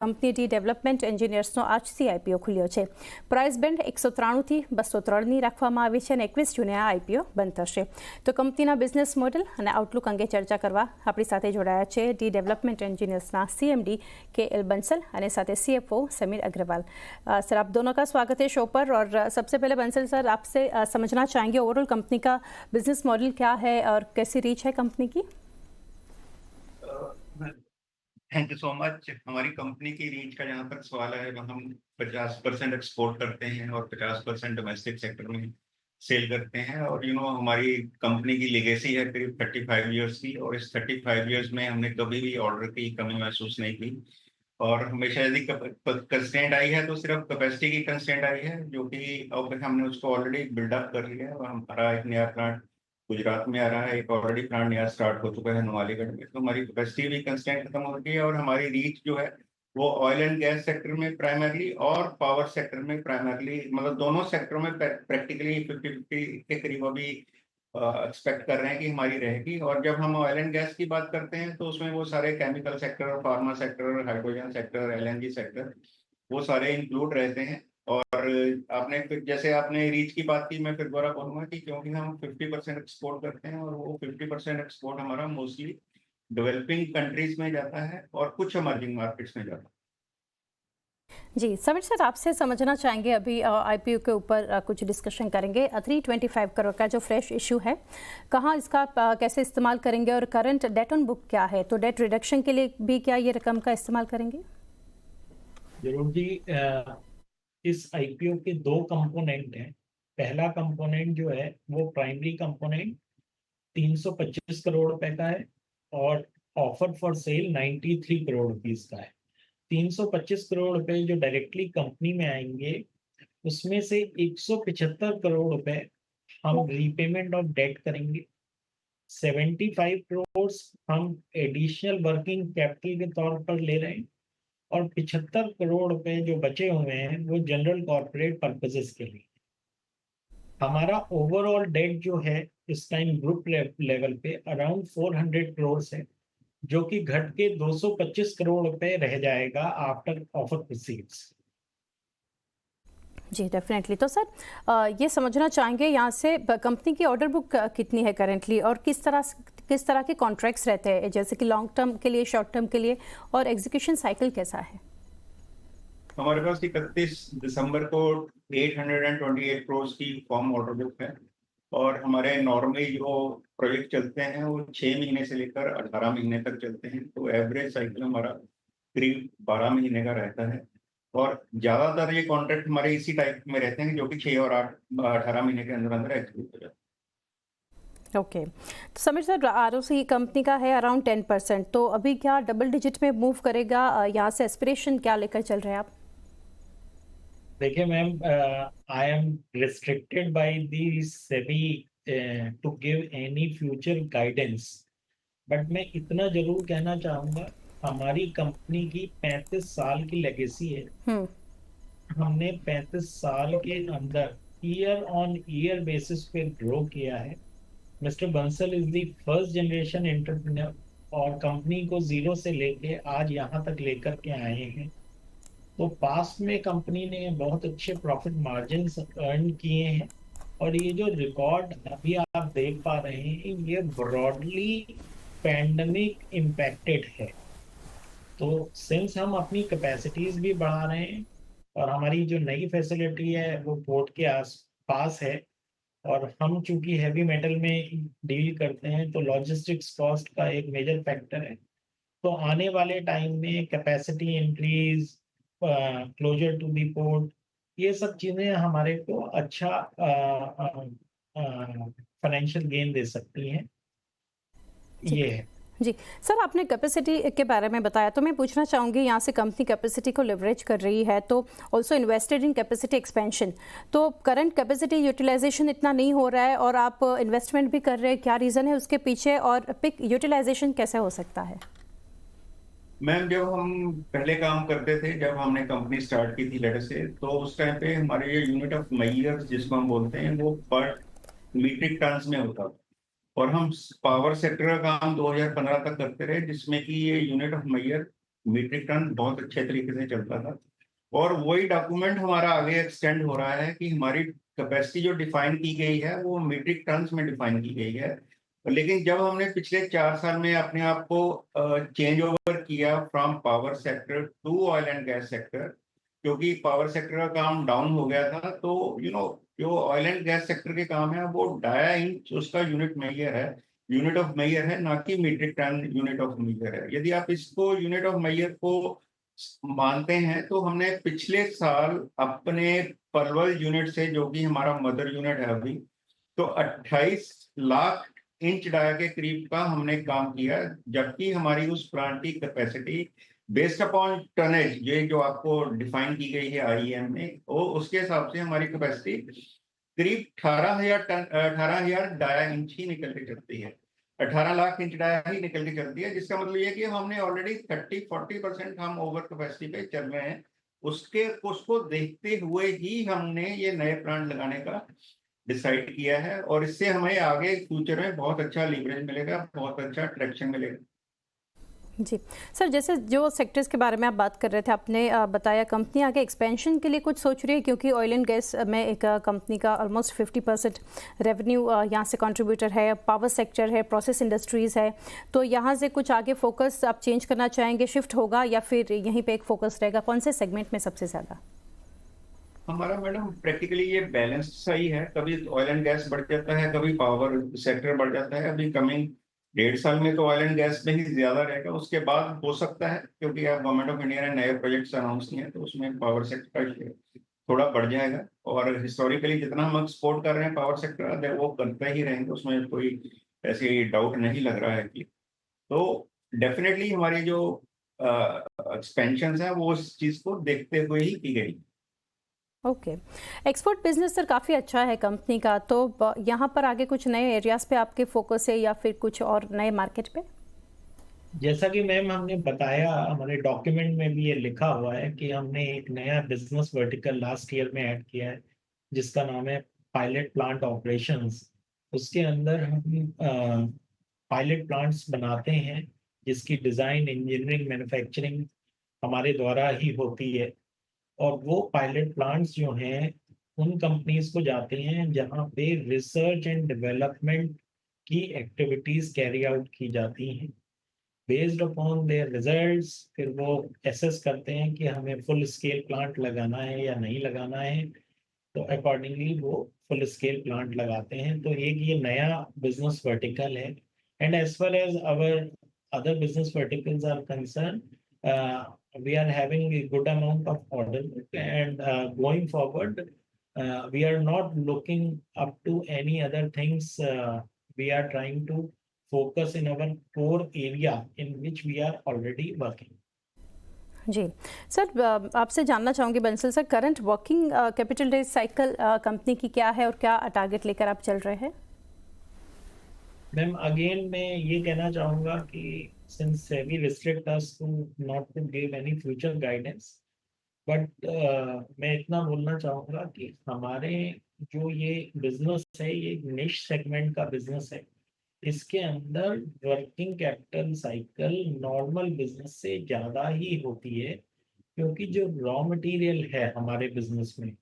Company T development એન્જિનિયર્સનો આજથી IPO ખુલ્યો છે. Price band 193 થી 203ની રાખવામાં આવી છે અને 21 જૂને આ આઈપીઓ બંધ થશે. તો કંપનીના બિઝનેસ મોડલ અને આઉટલુક અંગે ચર્ચા કરવા આપણી સાથે જોડાયા છે ટી डेवलपमेंट इंजीनियर्स ना सीएमडी के.एल. बंसल और साथ सीएफओ समीर अग्रवाल. सर, आप दोनों का स्वागत है शो पर. और सबसे पहले बंसल सर, आपसे समझना चाहेंगे ओवरऑल कंपनी का बिजनेस मॉडल क्या है और कैसी रीच है कंपनी की. Thank you so much. हमारी कंपनी की रीच का जहाँ तक सवाल है, हम 50% एक्सपोर्ट करते हैं और 50% डोमेस्टिक सेक्टर में सेल करते हैं. और हमारी कंपनी की लेगेसी है करीब 35 इयर्स की, और इस 35 इयर्स में हमने कभी भी ऑर्डर की कमी महसूस नहीं की. और हमेशा यदि कंस्ट्रेंट आई है तो सिर्फ कैपेसिटी की कंस्ट्रेंट आई है, जो कि अब हमने उसको ऑलरेडी बिल्डअप कर लिया है. और हमारा एक नया प्लांट गुजरात में आ रहा है, एक ऑलरेडी प्लांट नया स्टार्ट हो चुका है नवालीगढ़ में. तो हमारी कैपेसिटी भी कंस्ट्रेंट खत्म हो गई है. और हमारी रीच जो है वो ऑयल एंड गैस सेक्टर में प्राइमरली और पावर सेक्टर में प्राइमरली, मतलब दोनों सेक्टरों में प्रैक्टिकली 50-50 के करीब अभी एक्सपेक्ट कर रहे हैं कि हमारी रहेगी. और जब हम ऑयल एंड गैस की बात करते हैं तो उसमें वो सारे chemical sector, pharma sector, hydrogen sector, LNG sector, वो सारे इंक्लूड रहते हैं. और जैसे आपने रीच की बात की, मैं फिर दोबारा बोलूंगा कि क्योंकि हम 50% एक्सपोर्ट करते हैं और वो 50% एक्सपोर्ट हमारा मोस्टली डेवलपिंग कंट्रीज में जाता है और कुछ इमर्जिंग मार्केट्स में जाता है. जी समीर सर, आपसे समझना चाहेंगे, अभी आईपीओ के ऊपर कुछ डिस्कशन करेंगे. 325 करोड़ का जो फ्रेश इशू है, कहाँ इसका कैसे इस्तेमाल करेंगे और करंट डेट ऑन बुक क्या है, तो डेट रिडक्शन के लिए भी क्या ये रकम का इस्तेमाल करेंगे? जरूर जी. इस आईपीओ के दो कंपोनेंट हैं. पहला कंपोनेंट जो है वो प्राइमरी कंपोनेंट 325 करोड़ रुपए का है और offer for sale 93 crore rupees का है. 325 करोड़ रुपए जो डायरेक्टली कंपनी में आएंगे, उसमें से 175 करोड़ रुपए हम रीपेमेंट ऑफ डेट करेंगे. 75 करोड़ हम एडिशनल वर्किंग कैपिटल के तौर पर ले रहे हैं और 75 करोड़ रुपए जो बचे हुए हैं वो जनरल कॉर्पोरेट पर्पसेस के लिए. हमारा ओवरऑल डेट जो है इस टाइम ग्रुप लेवल पे अराउंड 400 करोड़ है, जो कि घट के 225 करोड़ रुपए रह जाएगा आफ्टर ऑफर प्रोसीड्स. जी डेफिनेटली. तो सर, ये समझना चाहेंगे यहाँ से कंपनी की ऑर्डर बुक कितनी है करेंटली और किस तरह के कॉन्ट्रैक्ट्स रहते हैं, जैसे कि लॉन्ग टर्म के लिए, शॉर्ट टर्म के लिए, और एग्जीक्यूशन साइकिल कैसा है? हमारे पास 31 दिसंबर को 828 करोड़ की फॉर्म ऑर्डर बुक है. और हमारे नॉर्मली जो प्रोजेक्ट चलते हैं वो 6 महीने से लेकर 18 महीने तक चलते हैं. तो एवरेज साइकिल हमारा करीब 12 महीने का रहता है. और ज्यादातर ये कॉन्ट्रैक्ट हमारे इसी टाइप में रहते हैं जो कि 6 और 18 महीने के अंदर अंदर एग्जीक्यूट हो जाते हैं. ओके. तो समीर सर, आरओसी कंपनी का है अराउंड 10%, तो अभी क्या डबल डिजिट में मूव करेगा? यहाँ से एस्पिरेशन क्या लेकर चल रहे हैं आप? देखिए ma'am, I am restricted by the SEBI to give any future guidance, but मैं इतना जरूर कहना चाहूँगा, हमारी कंपनी की 35 साल की लेगेसी है. हमने 35 साल के अंदर ईयर ऑन ईयर बेसिस पे ग्रो किया है. Mister Bansal is the first generation entrepreneur और कंपनी को जीरो से लेके आज यहाँ तक लेकर के आए हैं. तो पास्ट में कंपनी ने बहुत अच्छे प्रॉफिट मार्जिन अर्न किए हैं. और ये जो रिकॉर्ड अभी आप देख पा रहे हैं, ये ब्रॉडली पैंडेमिक इम्पैक्टेड है. तो सिंस हम अपनी कैपेसिटीज भी बढ़ा रहे हैं और हमारी जो नई फैसिलिटी है वो पोर्ट के आस पास है, और हम चूंकि हैवी मेटल में डील करते हैं तो लॉजिस्टिक्स कॉस्ट का एक मेजर फैक्टर है. तो आने वाले टाइम में capacity increase, closer to the port, ये सब चीज़ें हमारे को अच्छा फाइनेंशियल गेन दे सकती हैं. ये है. जी सर, आपने कैपेसिटी के बारे में बताया, तो मैं पूछना चाहूँगी, यहाँ से कंपनी कैपेसिटी को लेवरेज कर रही है, तो also invested in capacity expansion, तो करंट कैपेसिटी यूटिलाइजेशन इतना नहीं हो रहा है और आप इन्वेस्टमेंट भी कर रहे हैं, क्या रीज़न है उसके पीछे और पिक यूटिलाइजेशन कैसे हो सकता है? मैम, जब हम पहले काम करते थे, जब हमने कंपनी स्टार्ट की थी लेटर से, तो उस टाइम पे हमारे ये यूनिट ऑफ मेजर जिसको हम बोलते हैं वो पर मीट्रिक टन्स में होता था. और हम पावर सेक्टर का काम 2015 तक करते रहे, जिसमें कि ये unit of measure metric ton बहुत अच्छे तरीके से चलता था। और वही डॉक्यूमेंट हमारा आगे एक्सटेंड हो रहा है कि हमारी कैपेसिटी जो डिफाइन की गई है वो मीट्रिक टन्स में डिफाइन की गई है। लेकिन जब हमने पिछले 4 साल में अपने आप को चेंज ओवर किया from power sector to oil and gas sector, क्योंकि पावर सेक्टर का काम डाउन हो गया था, तो जो ऑयल एंड गैस सेक्टर के काम है वो डाया इंच उसका यूनिट ऑफ मेजर है, ना कि metric ton unit of measure है। यदि आप इसको यूनिट ऑफ मेजर को मानते हैं तो हमने पिछले साल अपने पलवल यूनिट से, जो कि हमारा मदर यूनिट है अभी, तो 28 लाख इंच डाया के करीब का हमने काम किया, जबकि हमारी उस प्लांट की कैपेसिटी बेस्ड अपॉन टनेज, ये जो आपको डिफाइन की गई है आईईएम में, वो उसके हिसाब से हमारी कैपेसिटी करीब 18,000 डाया इंच ही निकल के चलती है, 18 लाख इंच डाया ही निकल के चलती है। जिसका मतलब ये कि हमने ऑलरेडी 30-40% हम ओवर कैपेसिटी पे चल रहे हैं। उसको देखते हुए ही हमने ये नए प्लांट लगाने का डिसाइड किया है, और इससे हमें आगे फ्यूचर में बहुत अच्छा लीवरेज मिलेगा, बहुत अच्छा ट्रैक्शन मिलेगा। जी सर, जैसे जो सेक्टर्स के बारे में आप बात कर रहे थे, आपने बताया कंपनी आगे एक्सपेंशन के लिए कुछ सोच रही है, क्योंकि ऑयल एंड गैस में एक कंपनी का ऑलमोस्ट 50% रेवेन्यू यहाँ से कंट्रीब्यूटर है, पावर सेक्टर है, प्रोसेस इंडस्ट्रीज़ है, तो यहाँ से कुछ आगे फोकस आप चेंज करना चाहेंगे, शिफ्ट होगा या फिर यहीं पे एक फोकस रहेगा? कौन से सेगमेंट में सबसे ज़्यादा? हमारा मैडम प्रैक्टिकली ये बैलेंस सही है, कभी ऑयल एंड गैस बढ़ जाता है, कभी पावर सेक्टर बढ़ जाता है। अभी कमिंग 1.5 साल में तो ऑयल एंड गैस में ही ज्यादा रहेगा, उसके बाद हो सकता है, क्योंकि अब गवर्नमेंट ऑफ इंडिया ने नए प्रोजेक्ट्स अनाउंस किए हैं, तो उसमें पावर सेक्टर का शेयर थोड़ा बढ़ जाएगा। और हिस्टोरिकली जितना हम एक्सपोर्ट कर रहे हैं पावर सेक्टर, वो करते ही रहेंगे, उसमें कोई ऐसी डाउट नहीं लग रहा है कि। तो डेफिनेटली हमारी जो एक्सपेंशन है वो उस चीज को देखते हुए ही की गई। ओके, एक्सपोर्ट बिजनेस सर काफ़ी अच्छा है कंपनी का, तो यहाँ पर आगे कुछ नए एरियाज पे आपके फोकस है या फिर कुछ और नए मार्केट पे? जैसा कि मैम हमने बताया, हमारे डॉक्यूमेंट में भी ये लिखा हुआ है कि हमने एक नया बिजनेस वर्टिकल लास्ट ईयर में ऐड किया है, जिसका नाम है पायलट प्लांट ऑपरेशंस। उसके अंदर हम पायलट प्लांट्स बनाते हैं, जिसकी डिज़ाइन, इंजीनियरिंग, मैन्युफैक्चरिंग हमारे द्वारा ही होती है। और वो पायलट प्लांट्स जो हैं उन कंपनीज को जाते हैं जहाँ पे रिसर्च एंड डेवलपमेंट की एक्टिविटीज कैरी आउट की जाती हैं। बेस्ड अपॉन देयर रिजल्ट्स फिर वो एसेस करते हैं कि हमें फुल स्केल प्लांट लगाना है या नहीं लगाना है, तो अकॉर्डिंगली वो फुल स्केल प्लांट लगाते हैं। तो एक ये नया बिजनेस वर्टिकल है। And as far as our other business verticals are concerned, we are having a good amount of order book, and going forward, we are not looking up to any other things. We are trying to focus in our core area in which we are already working. जी sir, आपसे जानना चाहूँगी Bansal sir, current working capital days cycle company की क्या है और क्या target लेकर आप चल रहे हैं? मैम अगेन मैं ये कहना चाहूँगा कि since SEBI restrict us to not to give any future guidance, but मैं इतना बोलना चाहूँगा कि हमारे जो ये बिजनेस है, ये निश सेगमेंट का बिजनेस है। इसके अंदर working capital cycle normal business से ज़्यादा ही होती है, क्योंकि जो रॉ मटेरियल है हमारे बिजनेस में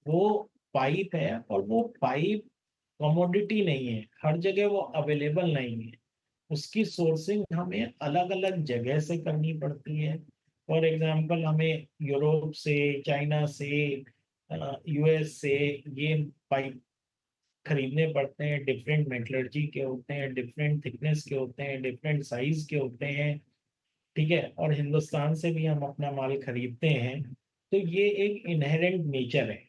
वो पाइप है, और वो पाइप कमोडिटी नहीं है, हर जगह वो अवेलेबल नहीं है। उसकी सोर्सिंग हमें अलग अलग जगह से करनी पड़ती है। फॉर एग्जांपल, हमें यूरोप से, चाइना से, यूएस से ये पाइप खरीदने पड़ते हैं। डिफरेंट मेटलर्जी के होते हैं, डिफरेंट थिकनेस के होते हैं, डिफरेंट साइज के होते हैं, ठीक है। और हिंदुस्तान से भी हम अपना माल खरीदते हैं। तो ये एक इनहेरेंट नेचर है।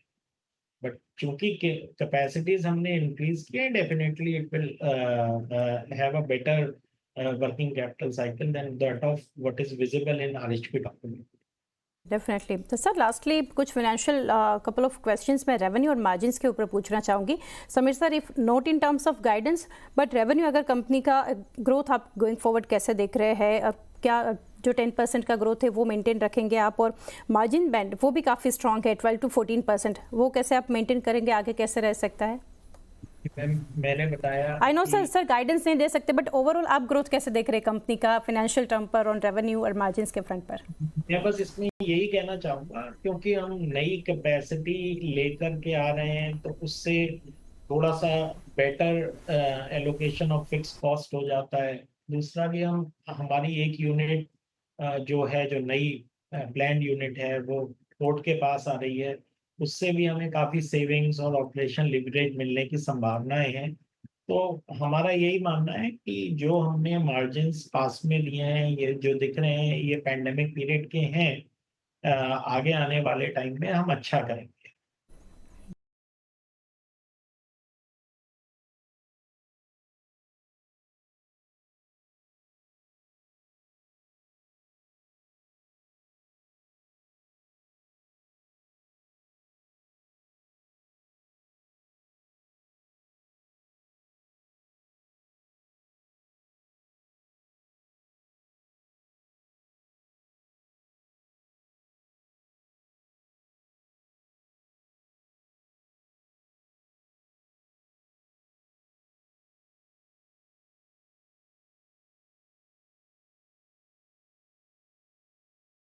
बट चूंकि कैपेसिटीज हमने इंक्रीज किए, definitely it will have a better working capital cycle than that of what is visible in RHP document. Definitely. तो सर लास्टली कुछ फाइनेंशियल कपल ऑफ क्वेश्चंस मैं रेवेन्यू और margins के ऊपर पूछना चाहूँगी। Sameer sir, if not in terms of guidance but revenue, अगर company का ग्रोथ आप गोइंग फॉरवर्ड कैसे देख रहे हैं? क्या जो 10% का ग्रोथ है वो मेंटेन रखेंगे आप? और मार्जिन बैंड वो भी काफ़ी स्ट्रॉन्ग है, 12 to 14%, वो कैसे आप मेंटेन करेंगे? आगे कैसे रह सकता है? मैम मैंने बताया आई नो कि सर गाइडेंस नहीं दे सकते, बट ओवरऑल आप ग्रोथ कैसे देख रहे हैं कंपनी का फिनेंशियल टर्म पर, ऑन रेवेन्यू और मार्जिन्स के फ्रंट पर? मैं बस इसमें यही कहना चाहूंगा, क्योंकि हम नई कैपेसिटी लेकर के आ रहे हैं तो उससे थोड़ा सा better allocation of fix cost हो जाता है। दूसरा कि हम हमारी एक यूनिट जो है, जो नई प्लान्ड यूनिट है, वो पोर्ट के पास आ रही है, उससे भी हमें काफ़ी सेविंग्स और ऑपरेशन लिवरेज मिलने की संभावनाएं हैं। तो हमारा यही मानना है कि जो हमने मार्जिन्स पास में लिए हैं, ये जो दिख रहे हैं, ये पैंडेमिक पीरियड के हैं। आगे आने वाले टाइम में हम अच्छा करें।